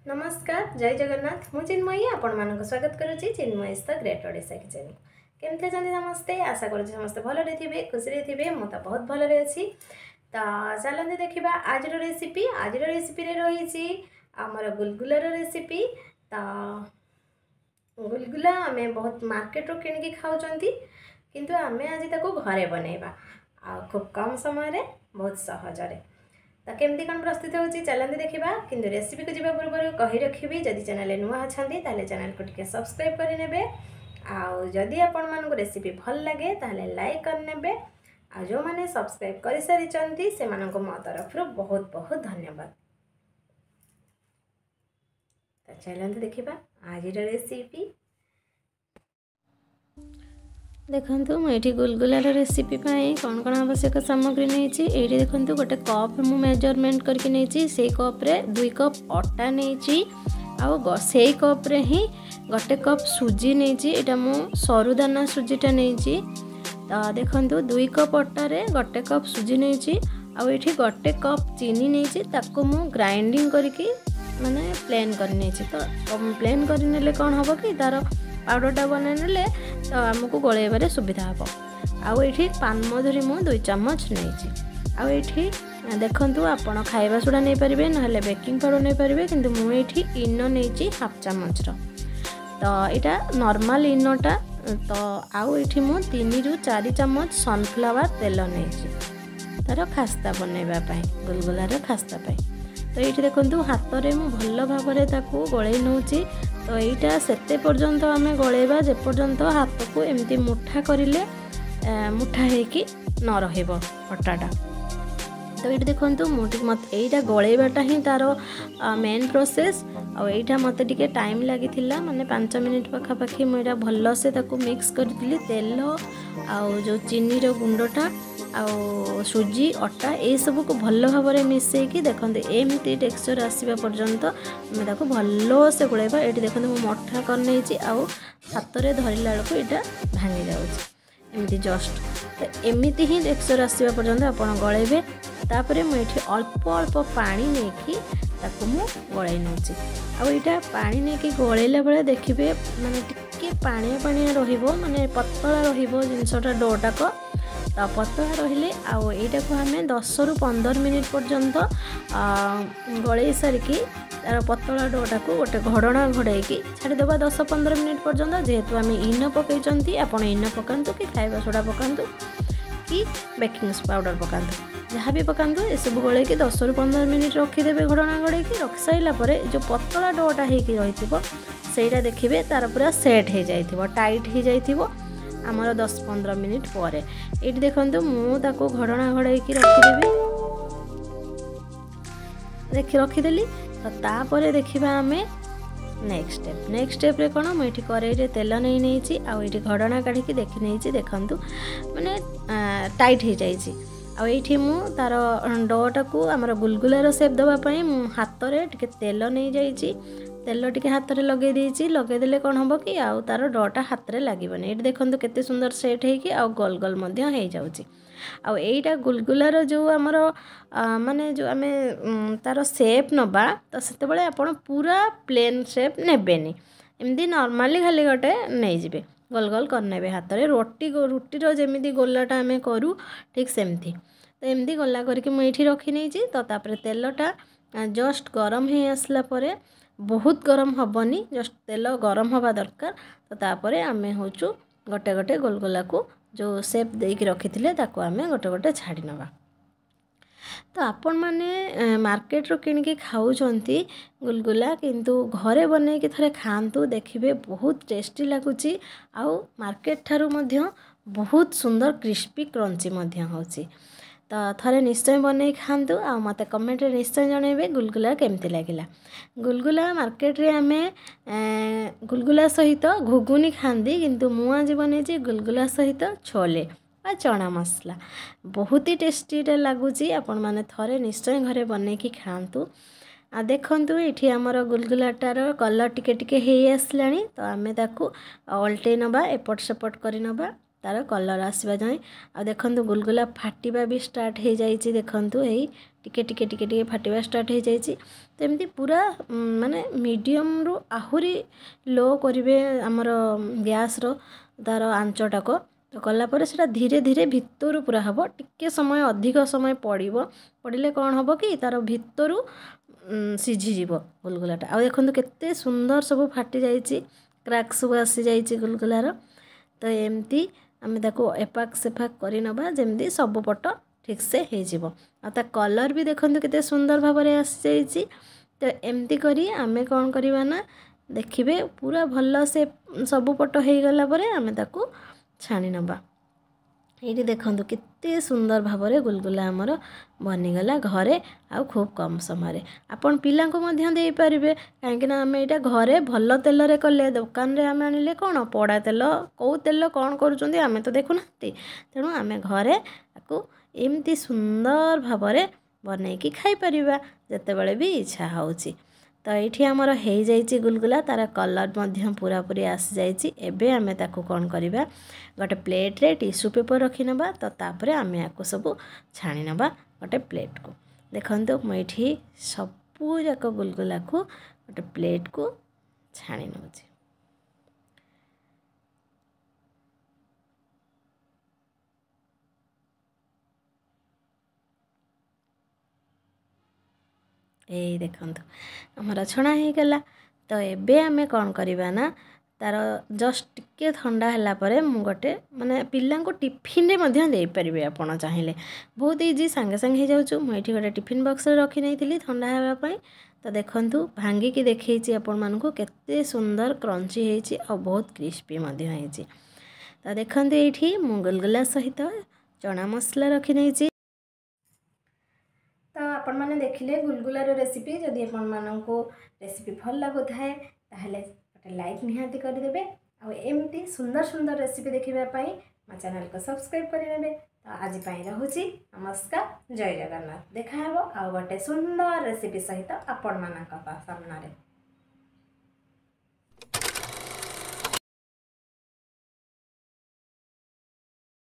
नमस्कार जय जगन्नाथ मु चिन्मयी आपण मानक स्वागत करुच्ची चिन्मयीज द ग्रेट ओडिशा किचन केमती अच्छा समस्ते आशा करुच्ची समस्ते भलरे थे खुशी थे मु तो बहुत भलरे अच्छी तो चलते देखा आज रेसिपी रही आमर गुलगुलार रेसिपी तो गुलगुला आम बहुत मार्केट रू कि खाऊँ किंतु आम आज घरे बनइबा खूब कम समय बहुत सहजरे तो केमती कौन प्रस्तुत होची चलते देखा किंतु रेसिपी को जीवा पूर्व कही रखी जदि चैनल नुआ अच्छा ताले चैनल को टिके सब्सक्राइब करने आदि आपण मानक रेसिपी भल लगे ताले लाइक करने आ जो मैंने सब्सक्राइब कर सारी से मो तरफ बहुत बहुत धन्यवाद। तो चलते देखा आज रेसिपी देखु मुझे गुलगुलार रेसिपी कौन कौन आवश्यक सामग्री नहीं ये देखो गोटे कप मु मेजरमेंट करके नहीं से कप्रे 2 कप अटा नहीं से कप्रे ही गोटे कप सुजी नहीं यहाँ मु सरुदाना सुजीटा नहीं तो देखो 2 कप अटारे गोटे कप सुजी नहीं आठी गोटे कप चीनी नहीं मु ग्राइंडिंग करके माने प्लेन करनी तो प्लेन करने कौन हम कि तार पाउडरटा बनने तो आमको गोलेबारे सुविधा हम आठी पान मधुरी मु 2 चम्मच नहीं आठी देखु आपड़ खाइबा सोडा नहीं पारे ना बेकिंग पाउडर नहीं पारे कि मुझे इनो नहीं हाफ चम्मच तो यहाँ नॉर्मल इनोटा तो आठी मु 3 ରୁ 4 चम्मच सनफ्लावर तेल नहीं तार खास्ता बनवाई गुलगुलार खास्ता तो ये देखो हाथ में मुझे भल भाव गोले नौची तो यहाँ से पर्यंत आम गोलेबा जे पर्यंत हाथ को एमती मुठा करें मुठा होगी न रटाटा तो ये देखो मत यहाँ गोलेबाटा ही तार मेन प्रोसेस आईटा मत टे टाइम लगी माने 5 मिनिट पाखापाखि मुझे भल से मिक्स करी तेल आउ जो चीनी रो गुंडटा आउ सुजी अटा ये सब को भल भाव में मिसेकी देखते एमती टेक्सचर आसवा पर्यंत आम भल से गोलेबा ये देखते मुझे मठा करनी हाथ में धरला बेलू यहाँ भांगी जामती जस्ट तो एमती ही टेक्सचर आसवा पर्यंत आप गलेबे तापर मुझे अल्प अल्प पानी नहीं गलाई नौची आईटा पानी नहीं गलैला बेले देखिए माने टिके पानिया पानिया रहिबो माने पतला रहिबो जिनसटा डोटाक तो पतला रहिले आईटा को आम 10 ରୁ 15 मिनिट पर्यंत गलई सारिकी तार पतला डोटा को गोटे घड़ना घड़ाई छाड़ीदे 10-15 मिनिट पर्यंत जेहेतु आम इन पकई आप इन पकातु कि खाइबा सोडा पकातु कि बेकिंग पाउडर पकातु जहाँ भी पकातु ये सब गोल 10 ରୁ 15 मिनिट रखीदे घड़ना घड़ाई रखी सारा जो पतला डोटा होता देखिए तार पूरा सेट हो जाइथिबो टाइट हो जाइथिबो आमर 10-15 मिनिट पर ये देखो मुझे घड़ना घड़ाई रखीदेली तो तापर देखा आम नेक्स्ट स्टेप रे कौन मुझे कड़ाई तेल नहीं आठी घड़ना काढ़ी देखी नहीं देखु माने टाइट हो जाइए आठी मु तार डोटा को आमर गुलगुलार सेप देवाई हाथ में टे तेल नहीं जाइए तेल टे हाथ में लगेदेले कौन हम कि आउ तार डोटा हाथ में लगे ये देखो केते सुंदर सेट होगी आउ गोल गोल हो जाउची आईटा गुलगुलार जो आमर माने जो आम तार सेप नबा तो सेते आप पूरा प्लेन सेप नेबेनी एमती नॉर्मली खाली गोटे नहीं जिबे गोल गोल करने हाथ में रुटीर जमी गोलाटा आम करूँ ठीक सेमती तो एमती गला करके मुझे रखी नहीं तो तापर तेलटा जस्ट गरम हो आसला परे बहुत गरम हबनी जस्ट तेल गरम हवा दरकार तो तापर आम हूँ गोटे गोटे गोलगोला को जो सेप देकी रखी ताको आम गोटे गोटे छाड़ी नवा तो आपण मैंने मार्केट रो किणिकी खाऊँच गुलगुला किंतु घरे बन थे खातु देखिए बहुत टेस्टी लगुच आउ मार्केट ठारू मध्य बहुत सुंदर क्रिस्पी क्रंची होची तो थरे निश्चय बन खातु आ मते कमेंट रे निश्चय जनइबे गुलगुला केमती लगिला गुलगुला मार्केट रे आमे गुलगुला सहित घुगुनी खांदी किंतु मु आज बनेछि गुलगुला सहित छोले चना मसला बहुत ही टेस्टी लगुच आपण माने थरे निश्चय घरे बनैकी खातु आ देखंतु एठी हमर गुलगुलाटार कलर टिके टिके हे आसलानी तो आमे ताकू अल्टे नबा एपट सेपट करि नबा तार कलर आसवा जाए। आ देखंतु गुलगुला फाटिबा भी स्टार्ट हो जाइए। देखंतु एई टिके टिके टिके टिके फाटिबा स्टार्ट हो जाइए। तो एमती पूरा माने मीडियम रु आहुरी लो करिवे हमर गैस रो तार आंचटाको। तो कलापर से धीरे धीरे भितर पूरा हम टिके समय अधिक समय पड़े कौन हम कि तार भितर सीझीज गुलगुलाटा। आ देखो केते सुंदर सब फाटी जाइए, क्राक सब आसी जाइए गुलगुलार। तो एमती आम ताको एपाक सेपाक कर नबा जमती सब पट ठीक से हो। आ कलर भी देखो केते सुंदर भाव में आसी जाइए। तो एमती करी आमे कौन करवा ना देखिए पूरा भल से सब पट हो गला परे आमे ताको छाणी नबा। ये देखो केते सुंदर भाव में गुलगुला आमर बनीगला घरे आ खूब कम समय। आपन पिला को मध्य दे पारिबे कहीं आम यहाँ घरे भल तेल रे कले दुकान रे आम आनिले कौन पड़ा तेल कौ तेल कौन करुँच आम तो देखुना। तेणु आम घरे आपको एमती सुंदर भाव में बनईकी खाई परिबा जेतेबेले भी इच्छा होउची। तो ये आमर हो जाइए गुलगुला, तार कलर मध्य पूरा पूरी आसी जाइए। एबे आमे ताकू कौन करवा गोटे प्लेट रे टिश्यू पेपर रखी नबा। तो तापर आमे याको सब छाणी नबा गोटे प्लेट को। देखंतु मुझे सबू जाक गुलगुला को गोटे प्लेट को छाणी नउची। यही देखंतु आमर छणा हो गला। तो एबे आमे कौन करवा ना तार जस्ट टिके ठंडा है परे मु गोटे माने पिला को टिफिन रे मध्य दे परिबे आपण चाहिए। बहुत इजी सांगे सांगे हो जाउछु। मु एठी गोटे टिफिन बॉक्स रे रखी नहीं ठंडा हेबा पई। तो देखंतु भांगी की देखैछि आपण मानको केते सुंदर क्रंची हेछि और बहुत क्रिस्पी मध्य हेछि। तो देखंतु एठी मु गुलगुला सहित चना मसला रखी नहीं। तो आपण मैंने देखिले गुलगुलार रेसिपी। जदि आपण माननको रेसिपी भल लगुଥାଏ ताहले गोटे लाइक निहाती करदेबे। आ एमती सुंदर सुंदर रेसिपी देखिबा मो चैनल को सब्सक्राइब करनेबे। तो आज पाई रहुची नमस्कार, जय जगन्नाथ। देखा हेबो आ गोटे सुंदर रेसिपी सहित आपण मानक सामने।